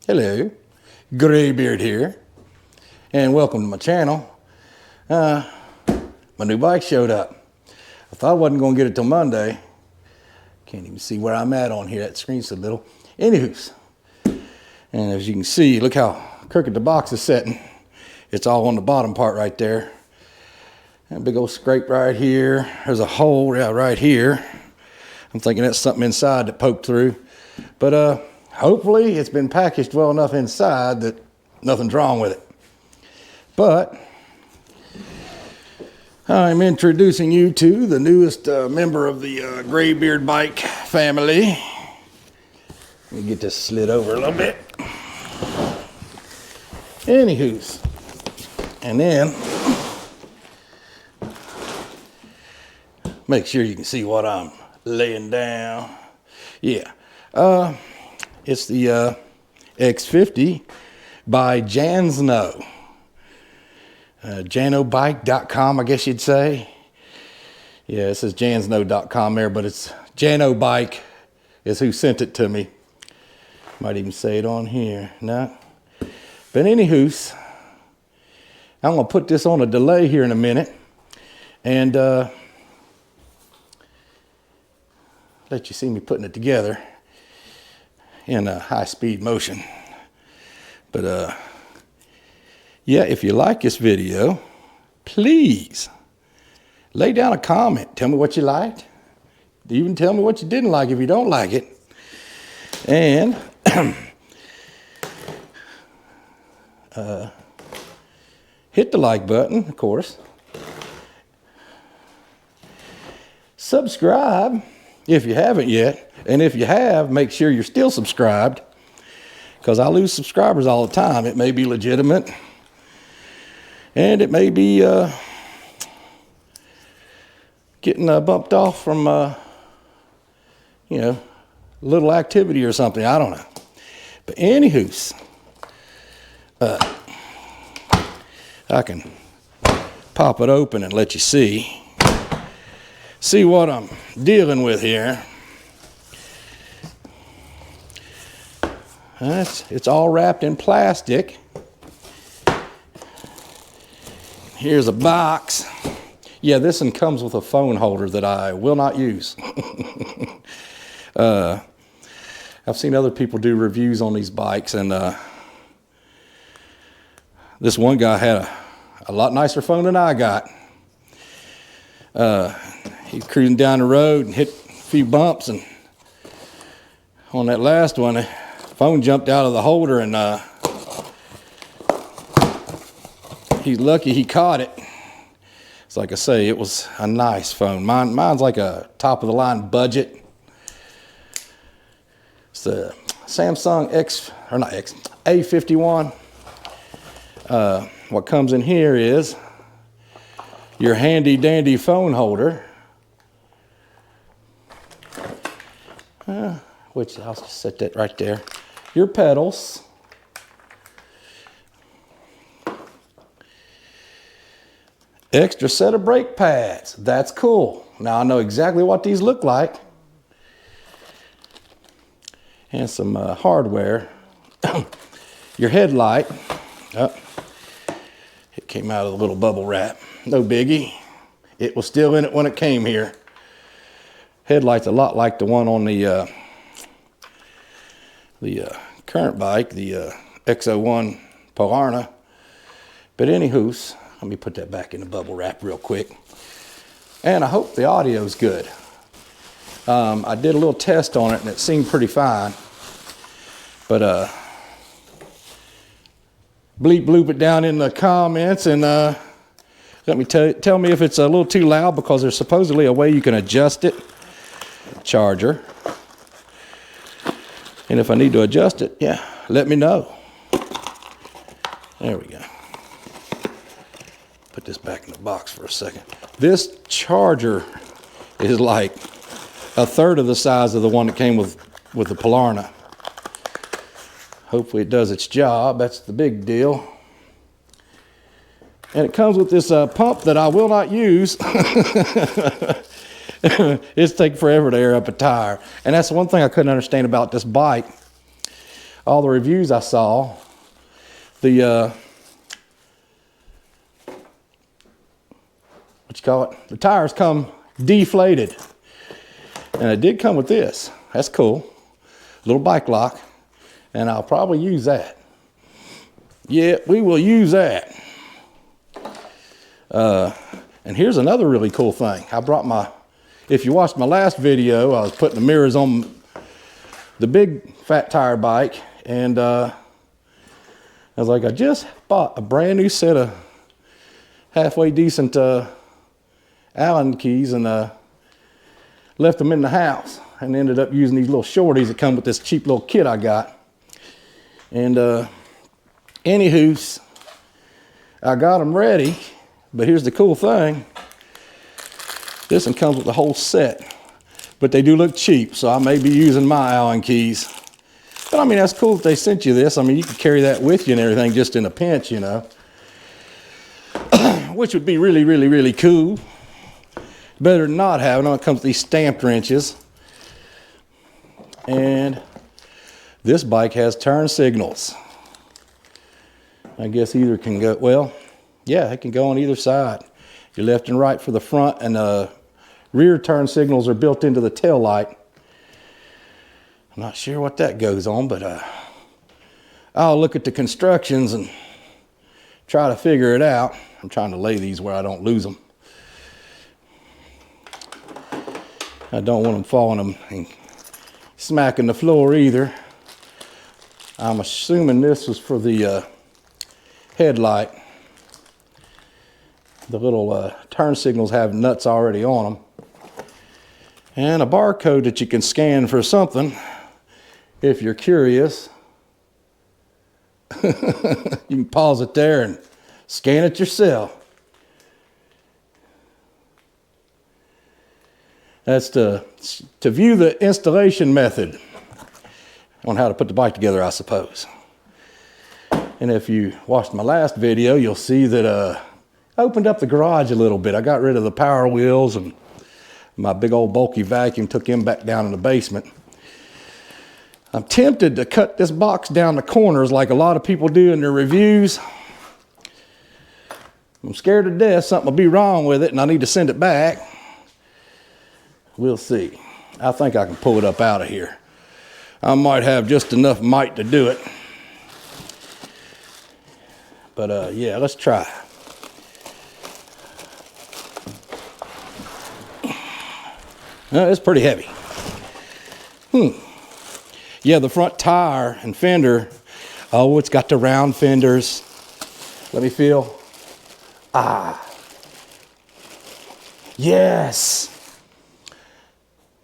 Hello, Graybeard here, and welcome to my channel. My new bike showed up. I thought I wasn't going to get it till Monday. Can't even see where I'm at on here. That screen's so little. Anywho's, and as you can see, look how crooked the box is setting. It's all on the bottom part right there. And a big old scrape right here. There's a hole right here. I'm thinking that's something inside that poked through. But hopefully it's been packaged well enough inside that nothing's wrong with it. But I'm introducing you to the newest member of the Graybeard bike family. Let me get this slid over a little bit. Anywho's, and then make sure you can see what I'm laying down. Yeah. It's the X50 by Jansno. Janobike.com, I guess you'd say. Yeah, it says Jansno.com there, but it's Janobike is who sent it to me. Might even say it on here. No. But anywho's, I'm going to put this on a delay here in a minute and let you see me putting it together in a high-speed motion. But yeah, if you like this video, please lay down a comment. Tell me what you liked. Even tell me what you didn't like if you don't like it. And hit the like button, of course. Subscribe if you haven't yet. And if you have, make sure you're still subscribed, because I lose subscribers all the time. It may be legitimate, and it may be getting bumped off from, you know, a little activity or something. I don't know. But anywho's, I can pop it open and let you see what I'm dealing with here. It's all wrapped in plastic. Here's a box. Yeah, this one comes with a phone holder that I will not use. I've seen other people do reviews on these bikes, and this one guy had a lot nicer phone than I got. He was cruising down the road and hit a few bumps, and on that last one, the phone jumped out of the holder, and he's lucky he caught it. It's like I say, it was a nice phone. Mine's like a top-of-the-line budget. It's the Samsung A51. What comes in here is your handy-dandy phone holder, which I'll just set that right there. Your pedals, extra set of brake pads. That's cool. Now I know exactly what these look like. And some hardware. Your headlight. Oh, it came out of the little bubble wrap. No biggie. It was still in it when it came here. Headlight's a lot like the one on the current bike, the X01 Polarna. But anywho's, let me put that back in the bubble wrap real quick. And I hope the audio's good. I did a little test on it and it seemed pretty fine. But bleep bloop it down in the comments and let me tell me if it's a little too loud, because there's supposedly a way you can adjust it. Charger. And if I need to adjust it, yeah, let me know. There we go. Put this back in the box for a second. This charger is like a third of the size of the one that came with the Polarna. Hopefully it does its job. That's the big deal. And it comes with this pump that I will not use. It's taking forever to air up a tire. And that's one thing I couldn't understand about this bike. all the reviews I saw, the the tires come deflated. And it did come with this. That's cool. Little bike lock. And I'll probably use that. Yeah, we will use that. And here's another really cool thing. I brought my, if you watched my last video, I was putting the mirrors on the big fat tire bike. And I was like, I just bought a brand new set of halfway decent Allen keys and left them in the house and ended up using these little shorties that come with this cheap little kit I got. And anywho, I got them ready, but here's the cool thing. This one comes with the whole set, but they do look cheap, so I may be using my Allen keys. But I mean, that's cool if they sent you this. I mean, you can carry that with you and everything just in a pinch, you know. Which would be really, really, really cool. Better than not having them. It comes with these stamped wrenches. And this bike has turn signals. I guess either can go, well, yeah, it can go on either side. Your left and right for the front, and rear turn signals are built into the tail light. I'm not sure what that goes on, but I'll look at the constructions and try to figure it out. I'm trying to lay these where I don't lose them. I don't want them falling and smacking the floor either. I'm assuming this was for the headlight. The little turn signals have nuts already on them. And a barcode that you can scan for something if you're curious. You can pause it there and scan it yourself. That's to view the installation method on how to put the bike together, I suppose. And if you watched my last video, you'll see that I opened up the garage a little bit. I got rid of the power wheels and my big old bulky vacuum, took him back down in the basement. I'm tempted to cut this box down the corners like a lot of people do in their reviews. I'm scared to death something will be wrong with it and I need to send it back. We'll see. I think I can pull it up out of here. I might have just enough might to do it. But yeah, let's try. It's pretty heavy. Yeah, the front tire and fender. Oh, it's got the round fenders. Let me feel. Ah. Yes.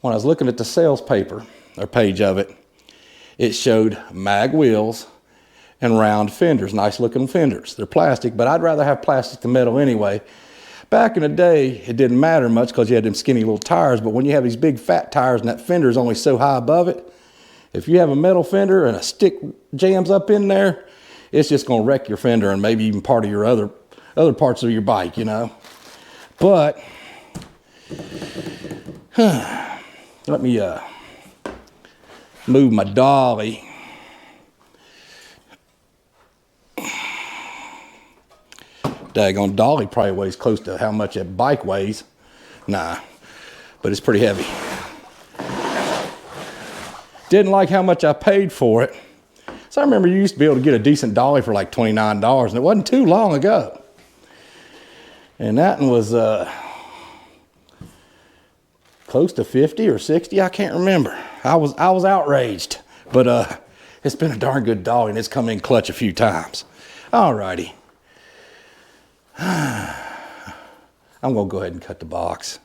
When I was looking at the sales paper, or page of it, it showed mag wheels and round fenders, nice looking fenders. They're plastic, but I'd rather have plastic than metal anyway. Back in the day, it didn't matter much because you had them skinny little tires, but when you have these big fat tires and that fender is only so high above it, if you have a metal fender and a stick jams up in there, it's just gonna wreck your fender and maybe even part of your other parts of your bike, you know. But, let me move my dolly. Daggone dolly probably weighs close to how much a bike weighs. Nah, but it's pretty heavy. Didn't like how much I paid for it. So I remember you used to be able to get a decent dolly for like $29, and it wasn't too long ago. And that one was close to 50 or 60, I can't remember. I was outraged, but it's been a darn good dolly and it's come in clutch a few times. Alrighty. I'm gonna go ahead and cut the box.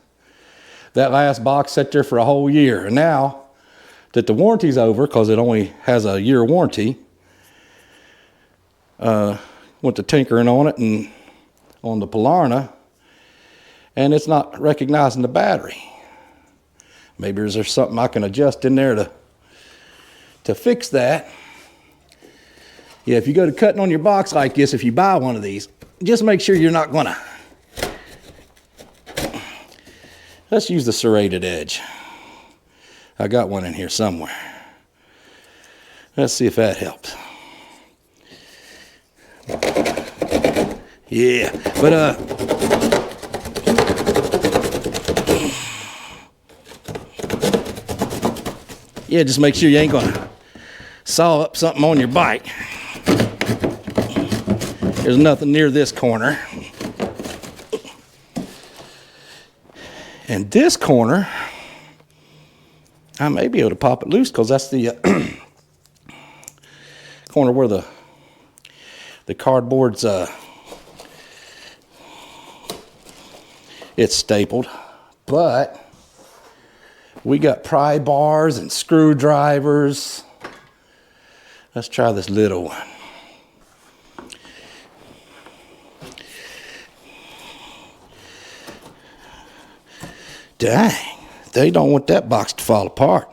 That last box sat there for a whole year, and now that the warranty's over, because it only has a year warranty, went to tinkering on it and on the Polarna, and it's not recognizing the battery. Maybe there's something I can adjust in there to fix that. Yeah, if you go to cutting on your box like this, if you buy one of these, just make sure you're not gonna. Let's use the serrated edge. I got one in here somewhere. Let's see if that helps. Yeah, but yeah, just make sure you ain't gonna saw up something on your bike. There's nothing near this corner. And this corner, I may be able to pop it loose because that's the corner where the cardboard's it's stapled. But we got pry bars and screwdrivers. Let's try this little one. Dang, they don't want that box to fall apart.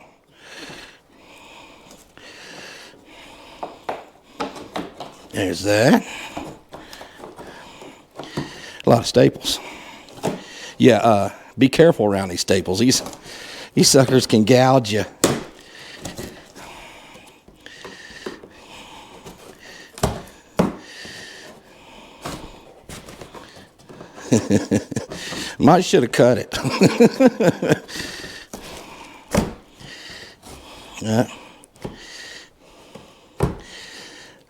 There's that. A lot of staples. Yeah, be careful around these staples. These suckers can gouge you. Might should have cut it.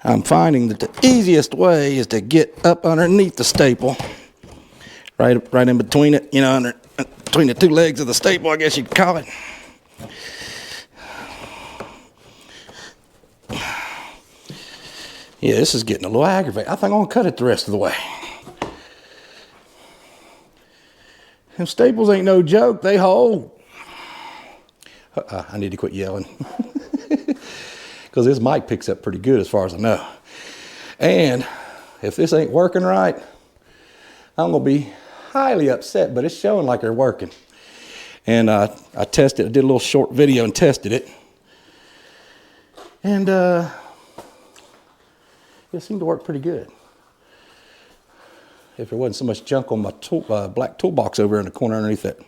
I'm finding that the easiest way is to get up underneath the staple, right in between it, you know, between the two legs of the staple, I guess you could call it. Yeah, this is getting a little aggravating. I think I'm gonna cut it the rest of the way. Them staples ain't no joke, they hold. I need to quit yelling. Because this mic picks up pretty good as far as I know. And if this ain't working right, I'm gonna be highly upset, but it's showing like they're working. And I did a little short video and tested it. And it seemed to work pretty good. If there wasn't so much junk on my black toolbox over in the corner underneath that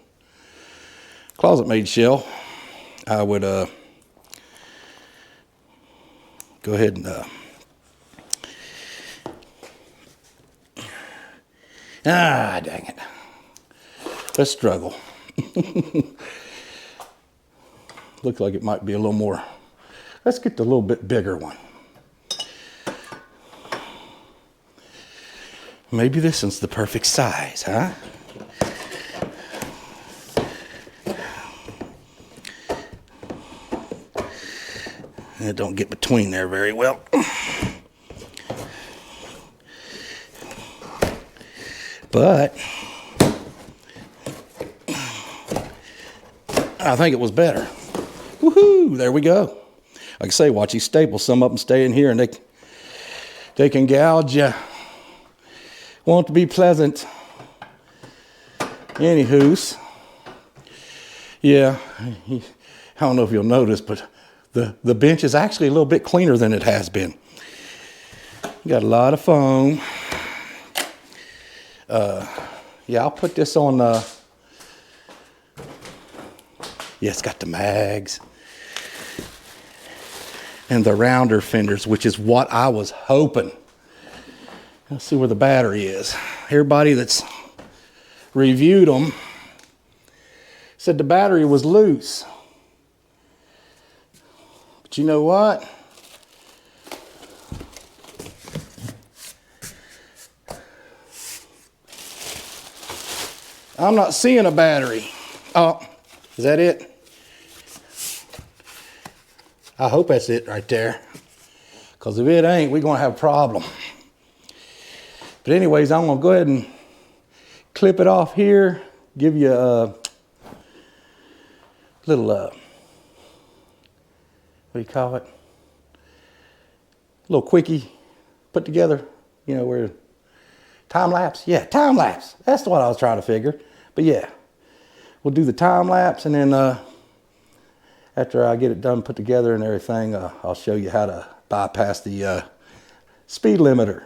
closet-made shell, I would go ahead and dang it. Let's struggle. Looks like it might be a little more. Let's get the little bit bigger one. Maybe this one's the perfect size, huh? It don't get between there very well. But I think it was better. Woohoo! There we go. Like I say, watch these staples. Some of them stay in here and they can gouge you. Won't be pleasant. Anywho's, yeah, I don't know if you'll notice, but the bench is actually a little bit cleaner than it has been. Got a lot of foam. Yeah, I'll put this on. Yeah, it's got the mags and the rounder fenders, which is what I was hoping. Let's see where the battery is. Everybody that's reviewed them said the battery was loose. But you know what? I'm not seeing a battery. Oh, is that it? I hope that's it right there. Because if it ain't, we're going to have a problem. But anyways, I'm going to go ahead and clip it off here. Give you a little, what do you call it? A little quickie put together. You know, where time lapse? Yeah, time lapse. That's what I was trying to figure. But yeah, we'll do the time lapse, and then after I get it done, put together and everything, I'll show you how to bypass the speed limiter.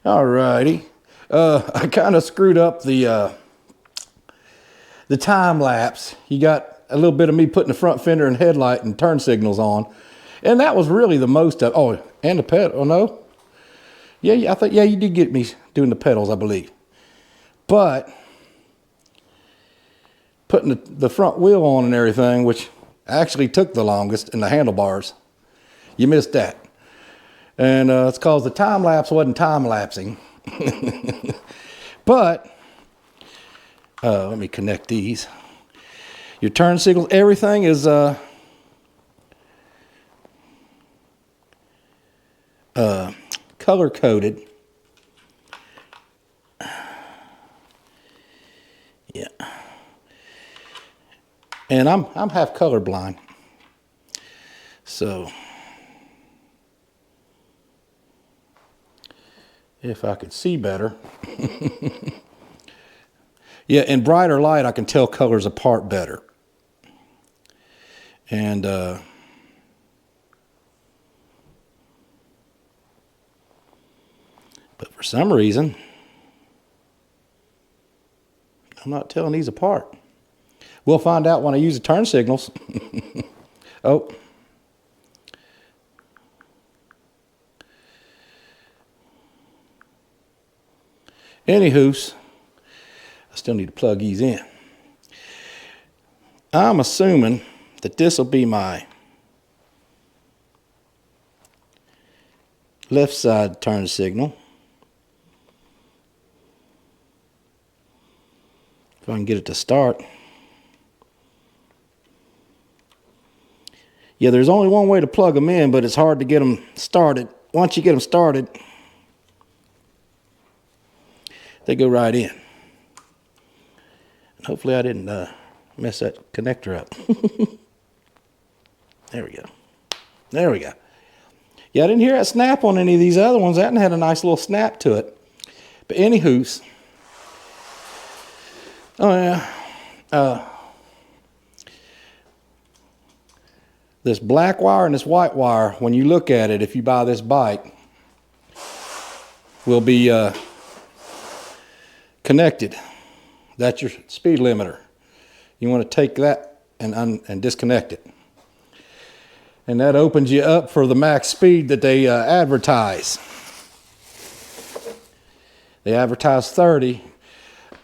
Alrighty. I kind of screwed up the time lapse. You got a little bit of me putting the front fender and headlight and turn signals on. And that was really the most of, oh, and the pedal, oh no? Yeah, I think, yeah, you did get me doing the pedals, I believe. But putting the front wheel on and everything, which actually took the longest, and the handlebars, you missed that. And it's because the time lapse wasn't time lapsing. But let me connect these. Your turn signals, everything is color coded. Yeah. And I'm half colorblind. So if I could see better. Yeah, in brighter light I can tell colors apart better. And but for some reason I'm not telling these apart. We'll find out when I use the turn signals. Oh. Anywho, I still need to plug these in. I'm assuming that this will be my left side turn signal. If I can get it to start. Yeah, there's only one way to plug them in, but it's hard to get them started. Once you get them started, they go right in. And hopefully I didn't mess that connector up. There we go. There we go. Yeah, I didn't hear that snap on any of these other ones. That one had a nice little snap to it. But anywho's, oh yeah, this black wire and this white wire, when you look at it, if you buy this bike, will be connected. That's your speed limiter. You want to take that and disconnect it. And that opens you up for the max speed that they advertise. They advertise 30.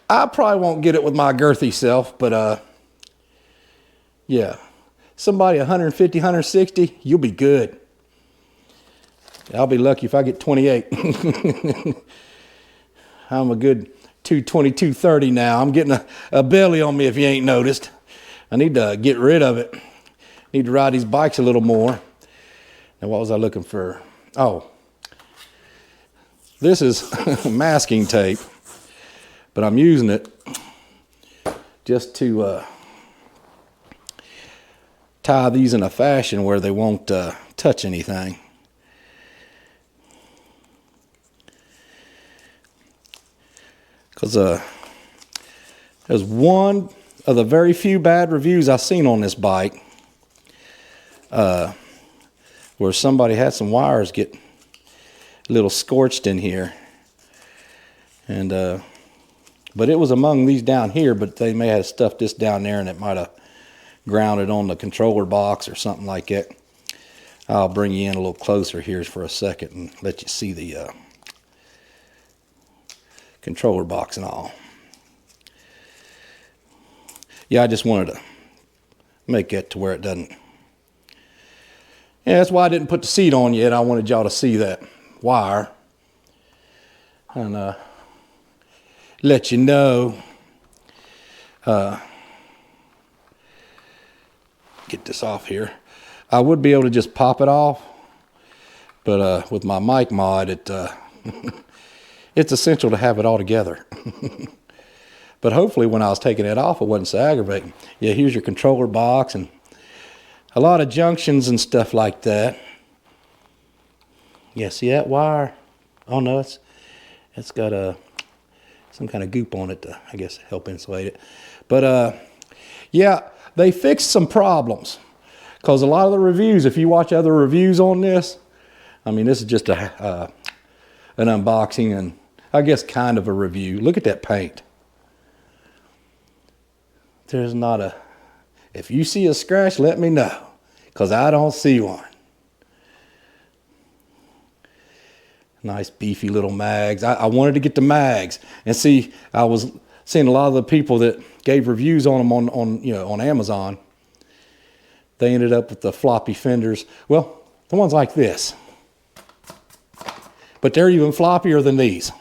I probably won't get it with my girthy self, but yeah. Somebody 150, 160, you'll be good. I'll be lucky if I get 28. I'm a good 220, 230 now. I'm getting a belly on me if you ain't noticed. I need to get rid of it. Need to ride these bikes a little more. Now, what was I looking for? Oh, this is masking tape, but I'm using it just to tie these in a fashion where they won't touch anything. Because there's one of the very few bad reviews I've seen on this bike where somebody had some wires get a little scorched in here. And but it was among these down here, but they may have stuffed this down there and it might have grounded on the controller box or something like that. I'll bring you in a little closer here for a second and let you see the controller box and all. Yeah, I just wanted to make it to where it doesn't. Yeah, that's why I didn't put the seat on yet. I wanted y'all to see that wire and let you know. Get this off here. I would be able to just pop it off, but with my mic mod, it's essential to have it all together. But hopefully when I was taking it off, it wasn't so aggravating. Yeah, here's your controller box and a lot of junctions and stuff like that. Yeah, see that wire? Oh no, it's got some kind of goop on it to, I guess, help insulate it. But yeah, they fixed some problems. Because a lot of the reviews, if you watch other reviews on this, I mean, this is just a an unboxing and I guess kind of a review. Look at that paint. There's not a, if you see a scratch, let me know, because I don't see one. Nice beefy little mags. I wanted to get the mags and see, I was seeing a lot of the people that gave reviews on them on Amazon. They ended up with the floppy fenders. Well, the ones like this. But they're even floppier than these.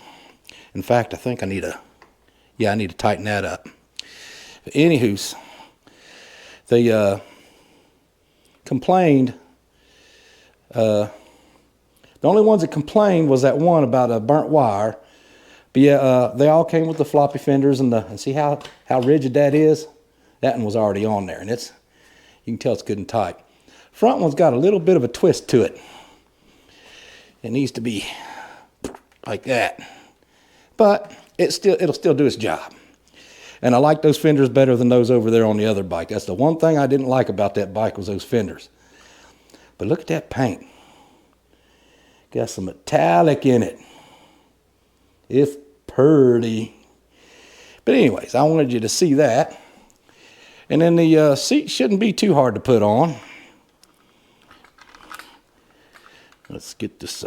In fact, I think I need to tighten that up. But anywho, they complained. The only ones that complained was that one about a burnt wire. But yeah, they all came with the floppy fenders and see how rigid that is? That one was already on there, and you can tell it's good and tight. Front one's got a little bit of a twist to it. It needs to be like that. But it'll still do its job. And I like those fenders better than those over there on the other bike. That's the one thing I didn't like about that bike was those fenders. But look at that paint. Got some metallic in it. It's pretty. But anyways, I wanted you to see that. And then the seat shouldn't be too hard to put on. Let's get this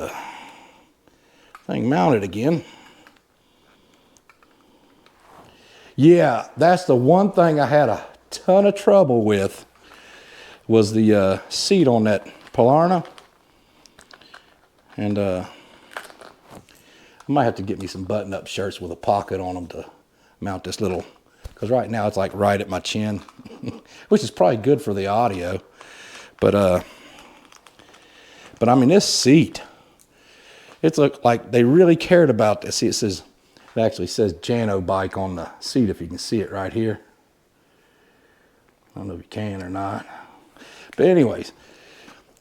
thing mounted again. Yeah, that's the one thing I had a ton of trouble with was the seat on that Polarna. And I might have to get me some button-up shirts with a pocket on them to mount this little, because right now it's like right at my chin, which is probably good for the audio. But I mean, this seat, it's like they really cared about this. See, it actually says Jansno bike on the seat, if you can see it right here. I don't know if you can or not. But anyways,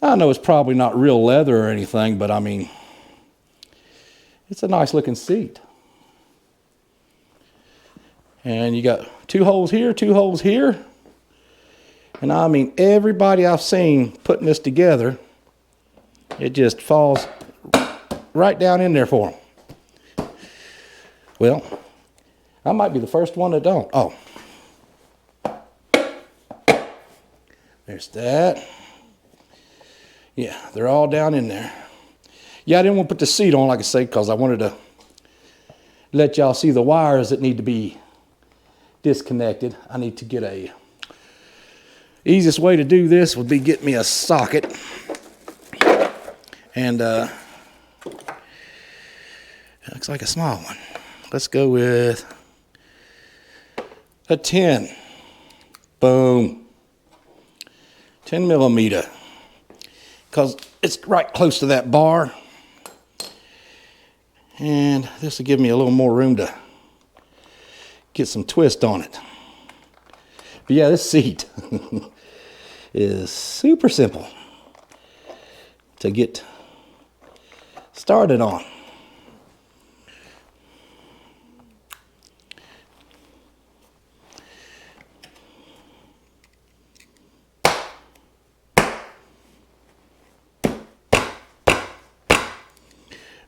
I know it's probably not real leather or anything, but I mean, it's a nice looking seat. And you got 2 holes here, 2 holes here. And I mean, everybody I've seen putting this together, it just falls right down in there for them. Well, I might be the first one that don't. Oh. There's that. Yeah, they're all down in there. Yeah, I didn't want to put the seat on, like I say, because I wanted to let y'all see the wires that need to be disconnected. I need to get easiest way to do this would be get me a socket. And it looks like a small one. Let's go with a 10. Boom. 10 millimeter. Because it's right close to that bar. And this will give me a little more room to get some twist on it. But yeah, this seat is super simple to get started on.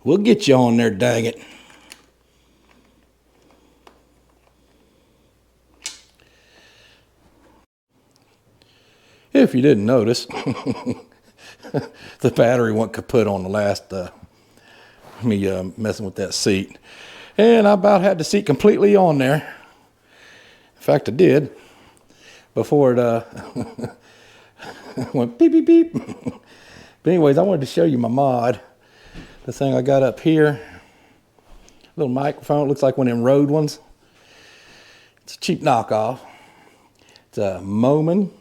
We'll get you on there, dang it. If you didn't notice, the battery went kaput on the last me messing with that seat. And I about had the seat completely on there. In fact, I did. Before it went beep, beep, beep. But anyways, I wanted to show you my mod. The thing I got up here, little microphone, it looks like one of them Rode ones. It's a cheap knockoff. It's a Moman.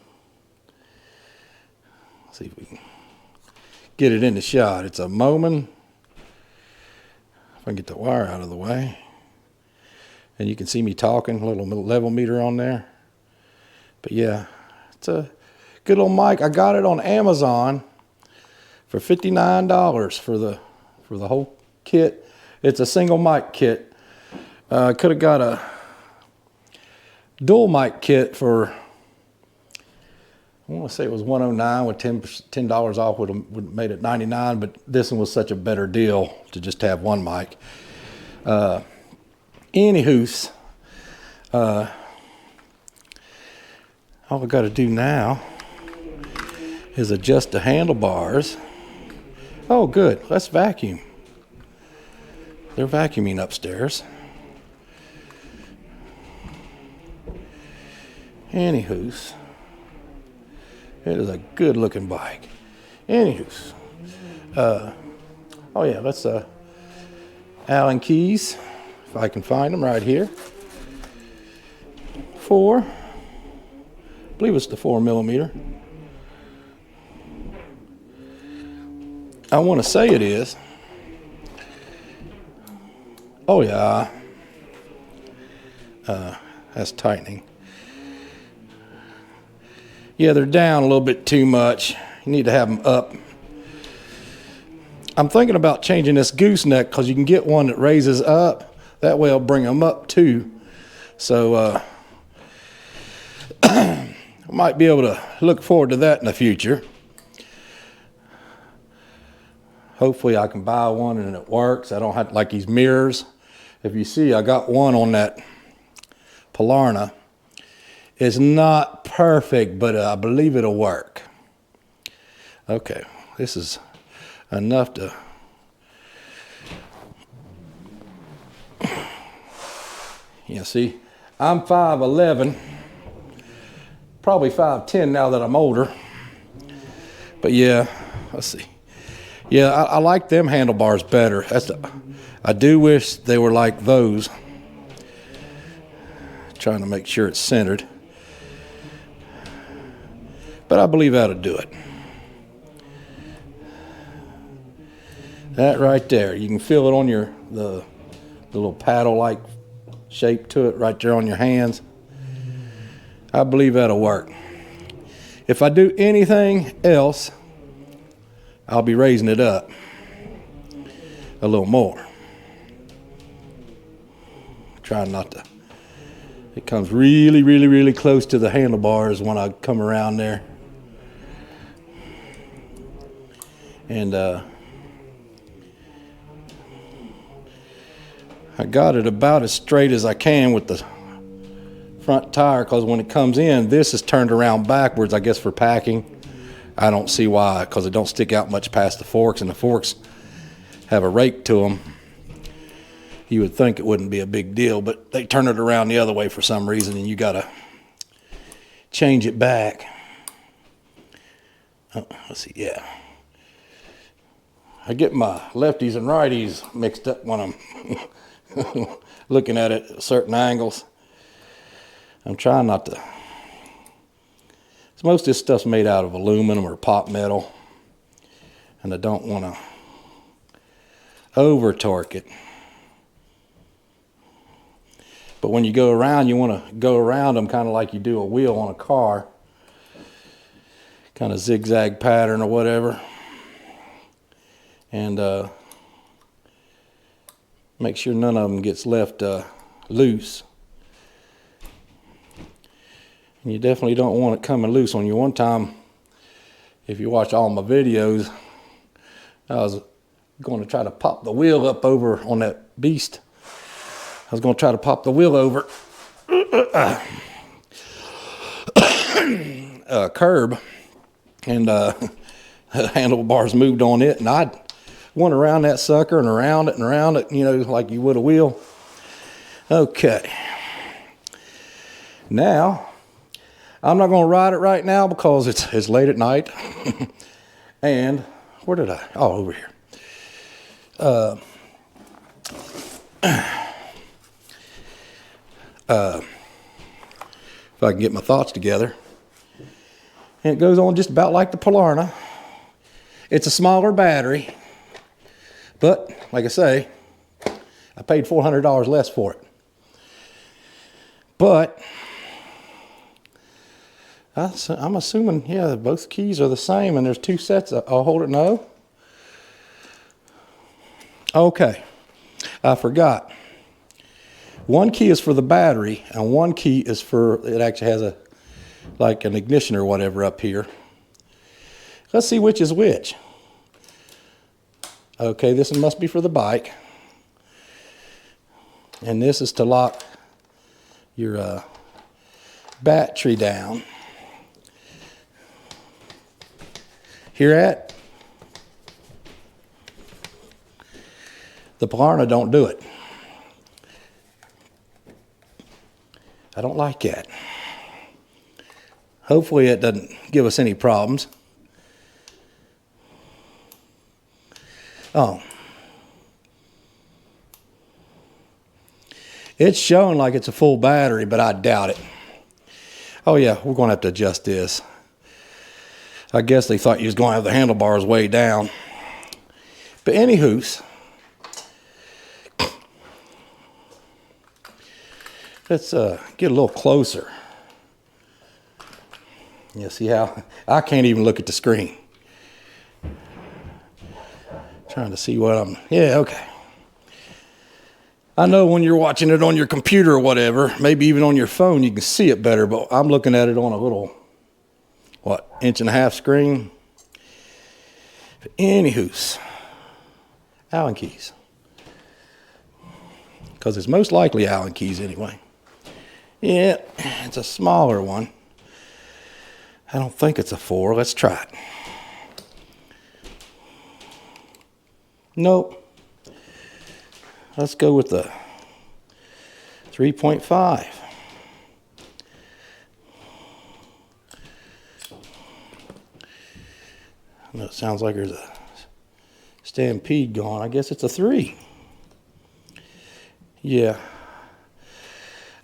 Let's see if we can get it in the shot. It's a Moman. If I can get the wire out of the way. And you can see me talking, a little level meter on there. But yeah, it's a good little mic. I got it on Amazon for $59 for the whole kit. It's a single mic kit. Could have got a dual mic kit for I want to say it was $109 with $10 off would have made it $99, but this one was such a better deal to just have one mic. Anywho's, all we got to do now is adjust the handlebars. Oh, good. Let's vacuum. They're vacuuming upstairs. Anywho's, it is a good looking bike. Anywho's, oh yeah, let's Allen keys, if I can find them right here. I believe it's the 4mm. I want to say it is. Oh yeah, that's tightening. Yeah, they're down a little bit too much. You need to have them up. I'm thinking about changing this gooseneck because you can get one that raises up. That way I'll bring them up too. So I might be able to look forward to that in the future. Hopefully I can buy one and it works. I don't have like these mirrors. If you see, I got one on that Polarna. It's not perfect, but I believe it'll work. Okay, this is enough to... Yeah, see, I'm 5'11", probably 5'10" now that I'm older. But yeah, let's see. Yeah, I like them handlebars better. I do wish they were like those. Trying to make sure it's centered. But I believe that'll do it. That right there, you can feel it on the little paddle-like shape to it right there on your hands. I believe that'll work. If I do anything else, I'll be raising it up a little more. Trying not to. It comes really, really, really close to the handlebars when I come around there. And I got it about as straight as I can with the front tire, because when it comes in, this is turned around backwards, I guess for packing. I don't see why, because it don't stick out much past the forks, and the forks have a rake to them. You would think it wouldn't be a big deal, but they turn it around the other way for some reason, and you gotta change it back. Oh, let's see, yeah. I get my lefties and righties mixed up when I'm looking at it at certain angles. I'm trying not to. So most of this stuff's made out of aluminum or pot metal, and I don't want to over torque it. But when you go around, you want to go around them kind of like you do a wheel on a car, kind of zigzag pattern or whatever. And make sure none of them gets left loose. And you definitely don't want it coming loose on you. One time, if you watch all my videos, I was going to try to pop the wheel up over on that beast. I was going to try to pop the wheel over a curb, and the handlebars moved on it, and I went around that sucker and around it, you know, like you would a wheel. Okay. Now, I'm not going to ride it right now because it's late at night. And where did I? Oh, over here. If I can get my thoughts together. And it goes on just about like the Polarna. It's a smaller battery. But, like I say, I paid $400 less for it. But I'm assuming, yeah, both keys are the same, and there's two sets. I'll hold it. No. Okay, I forgot. One key is for the battery, and one key is for, it actually has like an ignition or whatever up here. Let's see which is which. Okay, this one must be for the bike. And this is to lock your battery down. Hear that? The Polarna don't do it. I don't like that. Hopefully it doesn't give us any problems. Oh. It's showing like it's a full battery, but I doubt it. Oh yeah, we're going to have to adjust this. I guess they thought you was going to have the handlebars way down. But anywho's, let's get a little closer. You see how I can't even look at the screen. Trying to see what I'm, yeah, okay. I know when you're watching it on your computer or whatever, maybe even on your phone, you can see it better, but I'm looking at it on a little, what, 1.5-inch screen? Anywho's, Allen keys. Because it's most likely Allen keys anyway. Yeah, it's a smaller one. I don't think it's a 4. Let's try it. Nope. Let's go with the 3.5. I know it sounds like there's a stampede going. I guess it's a 3. Yeah.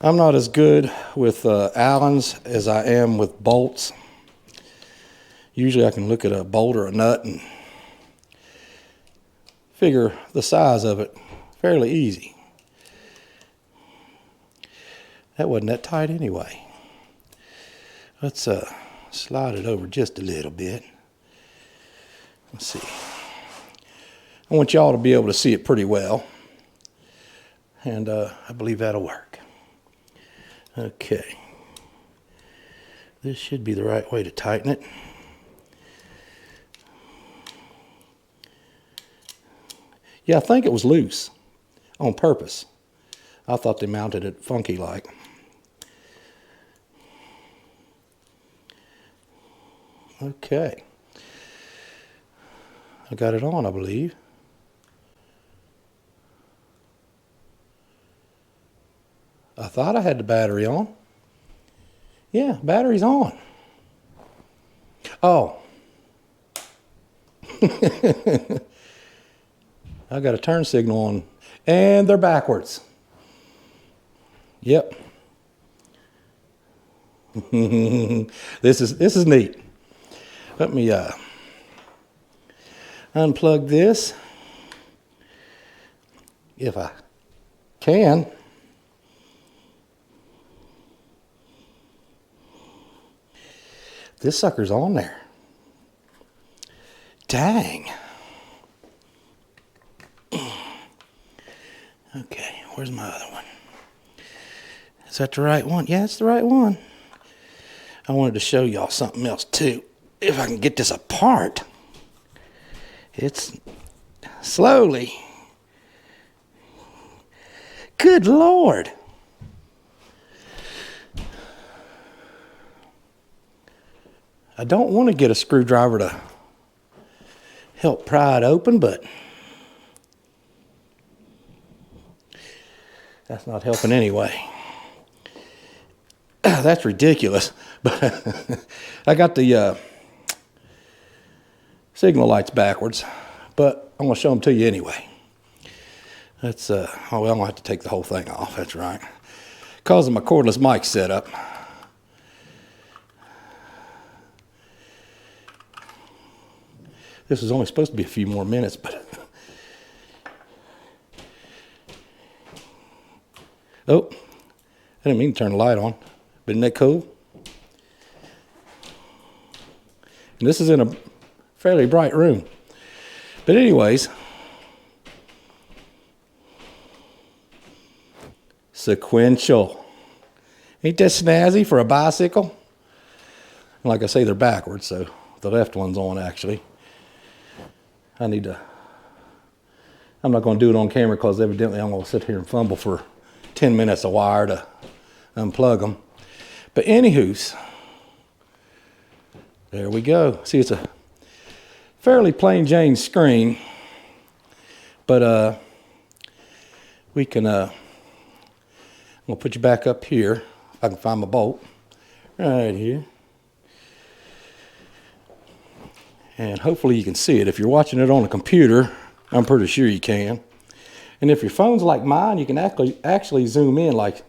I'm not as good with Allens as I am with bolts. Usually I can look at a bolt or a nut and figure the size of it fairly easy. That wasn't that tight anyway. Let's slide it over just a little bit. Let's see. I want y'all to be able to see it pretty well. And I believe that'll work. Okay. This should be the right way to tighten it. Yeah, I think it was loose on purpose. I thought they mounted it funky like. Okay. I got it on, I believe. I thought I had the battery on. Yeah, battery's on. Oh. I got a turn signal on, and they're backwards. Yep. This is neat. Let me unplug this, if I can. This sucker's on there. Dang. Okay, where's my other one? Is that the right one? Yeah, it's the right one. I wanted to show y'all something else too. If I can get this apart. It's slowly. Good Lord. I don't want to get a screwdriver to help pry it open, but that's not helping anyway. That's ridiculous. But I got the signal lights backwards, but I'm going to show them to you anyway. That's, oh, well, I'm going to have to take the whole thing off. That's right. Because of my cordless mic setup. This was only supposed to be a few more minutes, but oh, I didn't mean to turn the light on. But isn't that cool? And this is in a fairly bright room. But anyways, sequential. Ain't that snazzy for a bicycle? Like I say, they're backwards, so the left one's on actually. I'm not going to do it on camera because evidently I'm going to sit here and fumble for 10 minutes of wire to unplug them. But anywho's, there we go. See, it's a fairly plain Jane screen, but we can, I'm going to put you back up here. If I can find my bolt right here. And hopefully you can see it. If you're watching it on a computer, I'm pretty sure you can. And if your phone's like mine, you can actually zoom in, like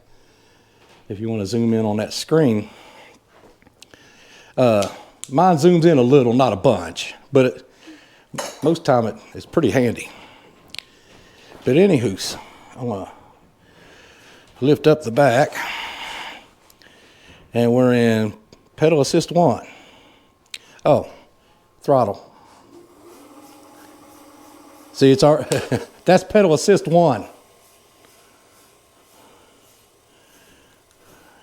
if you want to zoom in on that screen. Mine zooms in a little, not a bunch, but most time it's pretty handy. But anywho's, I'm going to lift up the back, and we're in pedal assist 1. Oh, throttle. See, it's our that's pedal assist 1.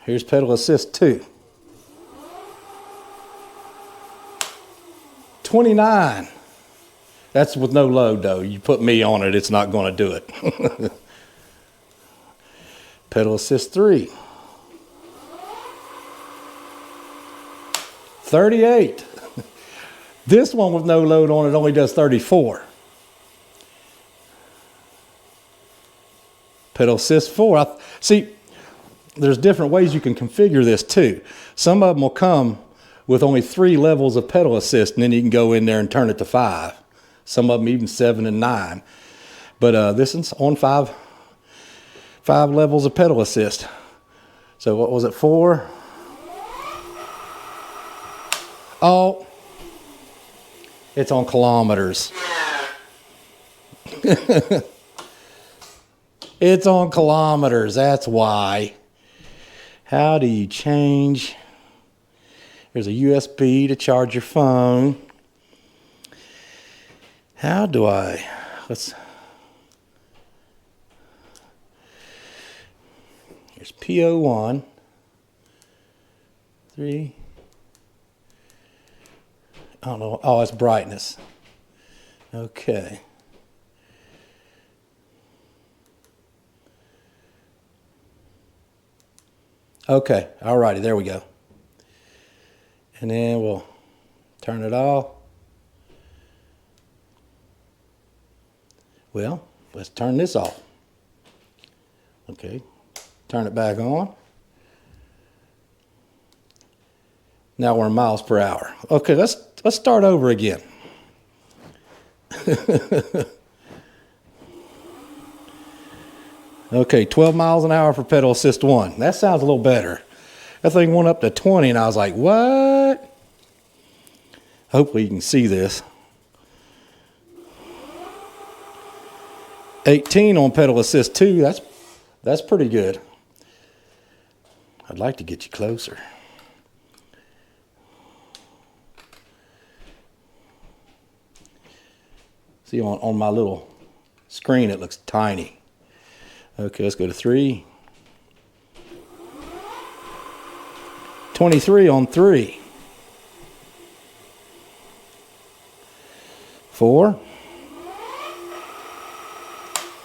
Here's pedal assist 2. 29. That's with no load though. You put me on it, it's not going to do it. Pedal assist 3. 38. This one with no load on it only does 34. Pedal assist 4. See, there's different ways you can configure this too. Some of them will come with only 3 levels of pedal assist, and then you can go in there and turn it to 5. Some of them even 7 and 9. But this one's on 5 levels of pedal assist. So what was it, 4? Oh, it's on kilometers. It's on kilometers, that's why. How do you change? There's a USB to charge your phone. How do I, here's PO1, 3, I don't know, oh, it's brightness. Okay. Okay, alrighty, there we go. And then we'll turn it off. Well, let's turn this off. Okay, turn it back on. Now we're in miles per hour. Okay, let's start over again. Okay, 12 miles an hour for pedal assist 1. That sounds a little better. That thing went up to 20 and I was like, what? Hopefully you can see this. 18 on pedal assist 2. That's pretty good. I'd like to get you closer. See, on my little screen, it looks tiny. Okay, let's go to 3. 23 on 3. 4.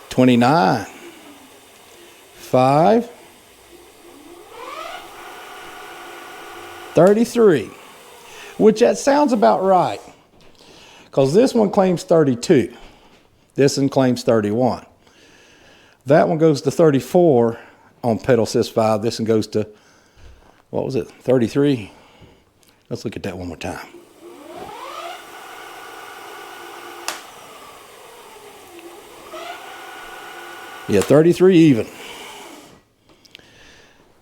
29. 5. 33. Which that sounds about right. Because this one claims 32. This one claims 31. That one goes to 34 on pedal assist 5. This one goes to, what was it, 33? Let's look at that one more time. Yeah, 33 even.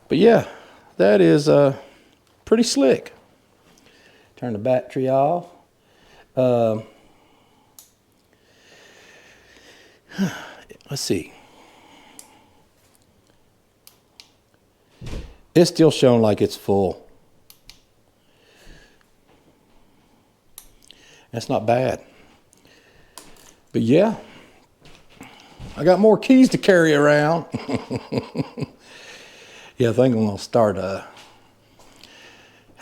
But yeah, that is pretty slick. Turn the battery off. Let's see. It's still showing like it's full. That's not bad. But yeah, I got more keys to carry around. Yeah, I think I'm gonna start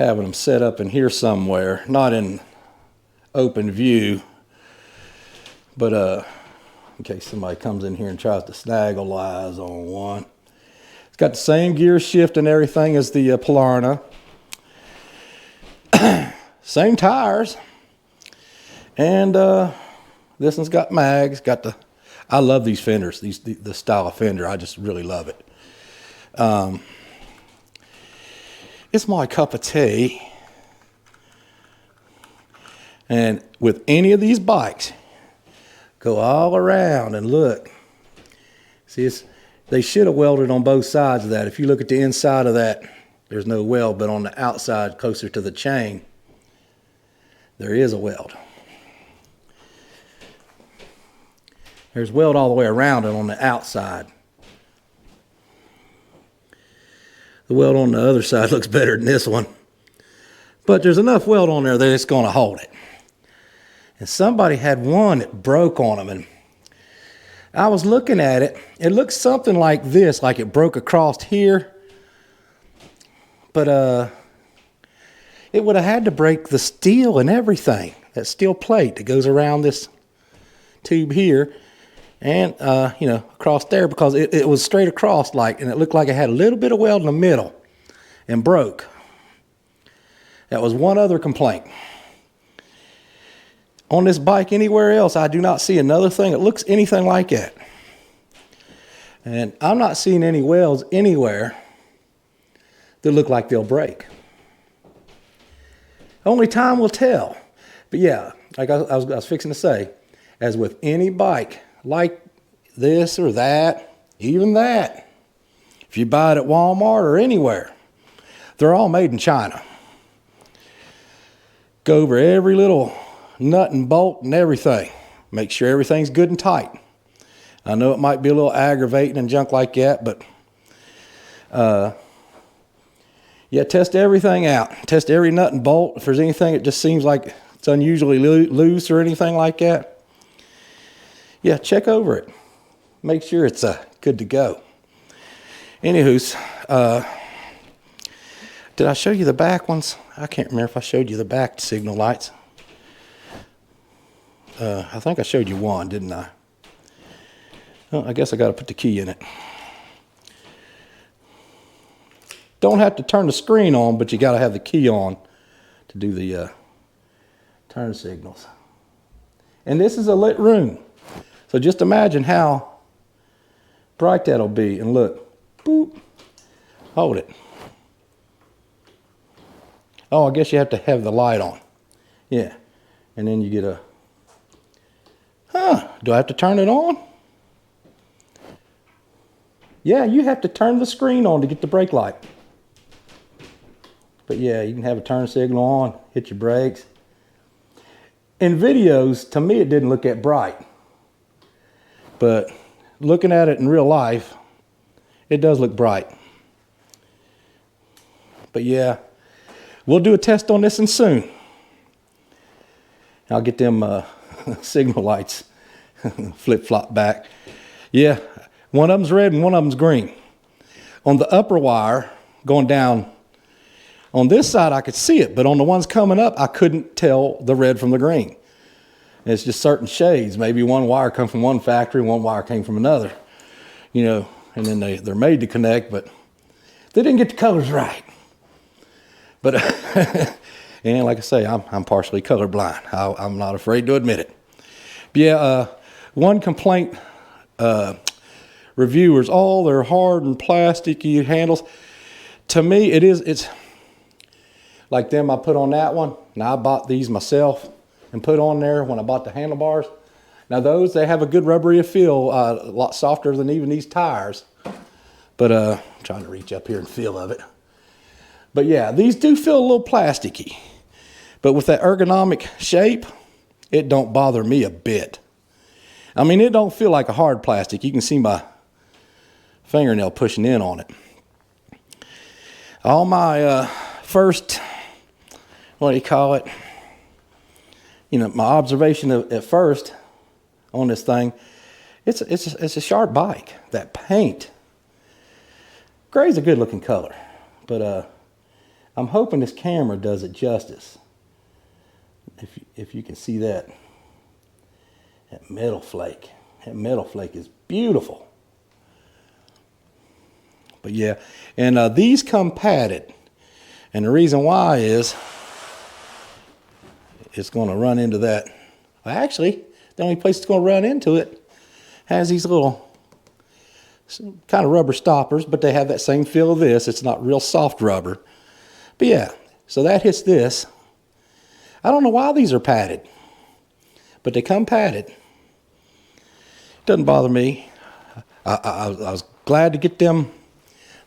having them set up in here somewhere, not in open view, but in case somebody comes in here and tries to snaggle eyes on one. It's got the same gear shift and everything as the Polarna. Same tires. And this one's got mags, got the, I love these fenders, the style of fender. I just really love it. It's my cup of tea. And with any of these bikes, go all around and look. See, they should have welded on both sides of that. If you look at the inside of that, there's no weld, but on the outside, closer to the chain, there is a weld. There's weld all the way around it on the outside. The weld on the other side looks better than this one. But there's enough weld on there that it's going to hold it. And somebody had one that broke on them. And I was looking at it. It looks something like this, like it broke across here. But it would have had to break the steel and everything. That steel plate that goes around this tube here. And, you know, across there, because it was straight across, like, and it looked like it had a little bit of weld in the middle and broke. That was one other complaint. On this bike, anywhere else, I do not see another thing that looks anything like that. And I'm not seeing any welds anywhere that look like they'll break. Only time will tell. But yeah, like I was fixing to say, as with any bike, like this or that, even that, if you buy it at Walmart or anywhere, they're all made in China. Go over every little nut and bolt and everything. Make sure everything's good and tight. I know it might be a little aggravating and junk like that, but yeah, test everything out. Test every nut and bolt. If there's anything that just seems like it's unusually loose or anything like that, yeah, check over it. Make sure it's good to go. Anywho's, did I show you the back ones? I can't remember if I showed you the back signal lights. I think I showed you one, didn't I? Well, I guess I got to put the key in it. Don't have to turn the screen on, but you got to have the key on to do the turn signals. And this is a lit room. So just imagine how bright that'll be. And look, boop, hold it. Oh, I guess you have to have the light on. Yeah, and then you get a, do I have to turn it on? Yeah, you have to turn the screen on to get the brake light. But yeah, you can have a turn signal on, hit your brakes. In videos, to me, it didn't look that bright. But looking at it in real life, it does look bright. But yeah, we'll do a test on this one soon. I'll get them signal lights flip-flop back. Yeah, one of them's red and one of them's green. On the upper wire, going down, on this side I could see it, but on the ones coming up, I couldn't tell the red from the green. And it's just certain shades. Maybe one wire come from one factory, one wire came from another. You know, and then they're made to connect, but they didn't get the colors right. But, and like I say, I'm partially colorblind. I'm not afraid to admit it. But yeah, one complaint, reviewers, all their hard and plasticky handles. To me, it's like them I put on that one. Now I bought these myself and put on there when I bought the handlebars. Now those, they have a good rubbery feel, a lot softer than even these tires. But I'm trying to reach up here and feel of it. But yeah, these do feel a little plasticky. But with that ergonomic shape, it don't bother me a bit. I mean, it don't feel like a hard plastic. You can see my fingernail pushing in on it. All my first, what do you call it? You know, my observation at first on this thing, it's a sharp bike. That paint, gray's a good looking color, but I'm hoping this camera does it justice. If you can see that metal flake. That metal flake is beautiful. But yeah, and these come padded. And the reason why is it's going to run into that. Well, actually, the only place it's going to run into it has these little kind of rubber stoppers, but they have that same feel of this. It's not real soft rubber. But yeah, so that hits this. I don't know why these are padded, but they come padded. Doesn't bother me. I was glad to get them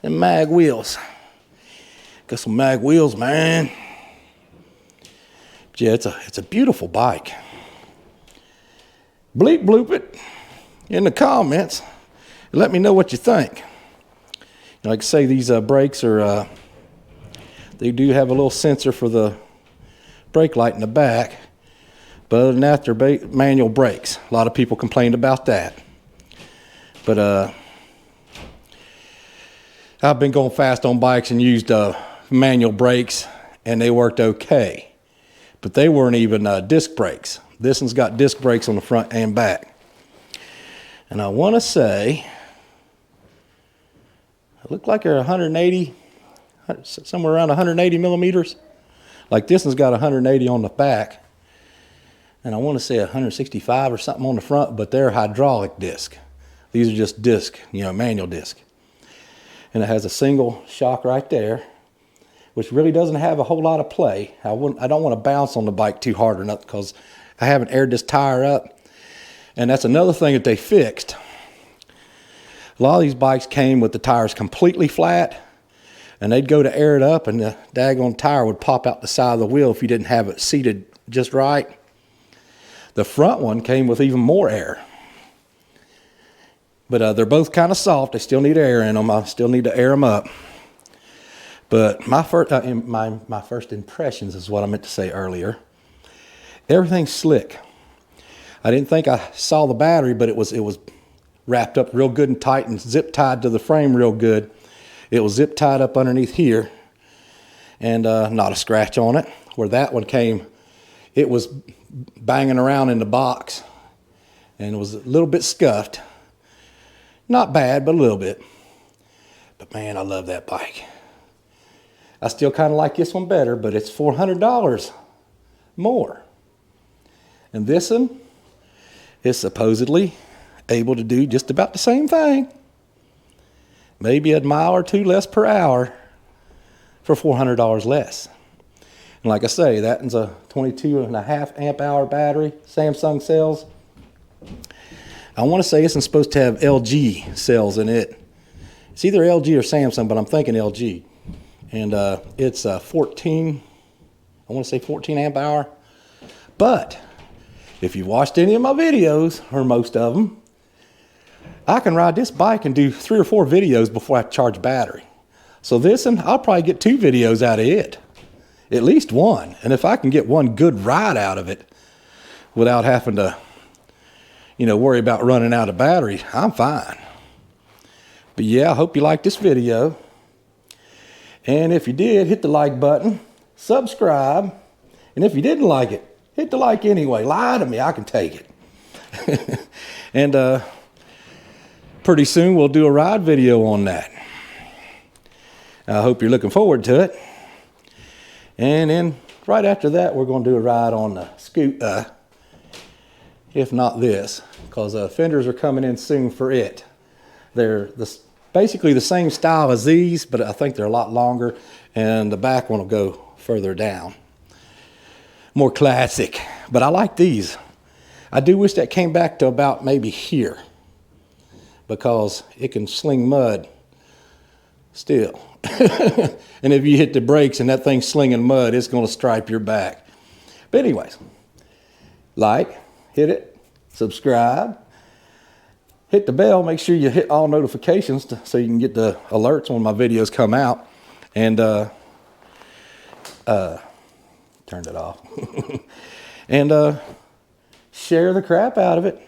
mag wheels. Got some mag wheels, man. But yeah, it's a beautiful bike. Bleep bloop it in the comments. Let me know what you think. Like I say, these brakes are, they do have a little sensor for the brake light in the back. But other than that, they're manual brakes. A lot of people complained about that. But I've been going fast on bikes and used manual brakes, and they worked okay. But they weren't even disc brakes. This one's got disc brakes on the front and back. And I want to say, it looked like they're 180, somewhere around 180 millimeters. Like this one's got 180 on the back. And I want to say 165 or something on the front, but they're hydraulic disc. These are just disc, manual disc. And it has a single shock right there, which really doesn't have a whole lot of play. I don't want to bounce on the bike too hard or nothing because I haven't aired this tire up. And that's another thing that they fixed. A lot of these bikes came with the tires completely flat, and they'd go to air it up, and the daggone tire would pop out the side of the wheel if you didn't have it seated just right. The front one came with even more air. But they're both kind of soft. They still need air in them. I still need to air them up. But my first impressions is what I meant to say earlier. Everything's slick. I didn't think I saw the battery, but it was wrapped up real good and tight and zip tied to the frame real good. It was zip tied up underneath here, and not a scratch on it. Where that one came, it was banging around in the box, and it was a little bit scuffed. Not bad, but a little bit. But man, I love that bike. I still kind of like this one better, but it's $400 more. And this one is supposedly able to do just about the same thing. Maybe a mile or two less per hour for $400 less. And like I say, that one's a 22.5 amp hour battery, Samsung cells. I want to say this one's supposed to have LG cells in it. It's either LG or Samsung, but I'm thinking LG. And it's 14 amp hour. But if you watched any of my videos, or most of them, I can ride this bike and do 3 or 4 videos before I charge battery. So this one, I'll probably get 2 videos out of it. At least one. And if I can get one good ride out of it without having to, worry about running out of battery, I'm fine. But yeah, I hope you liked this video. And if you did, hit the like button, subscribe. And if you didn't like it, hit the like anyway. Lie to me, I can take it. And pretty soon we'll do a ride video on that. I hope you're looking forward to it. And then right after that, we're going to do a ride on the Scoot, if not this, because fenders are coming in soon for it. They're basically the same style as these, but I think they're a lot longer, and the back one will go further down. More classic, but I like these. I do wish that came back to about maybe here, because it can sling mud still. And if you hit the brakes and that thing's slinging mud, it's going to stripe your back. But anyways, like, hit it, subscribe, hit the bell, make sure you hit all notifications so you can get the alerts when my videos come out. And turned it off. And share the crap out of it.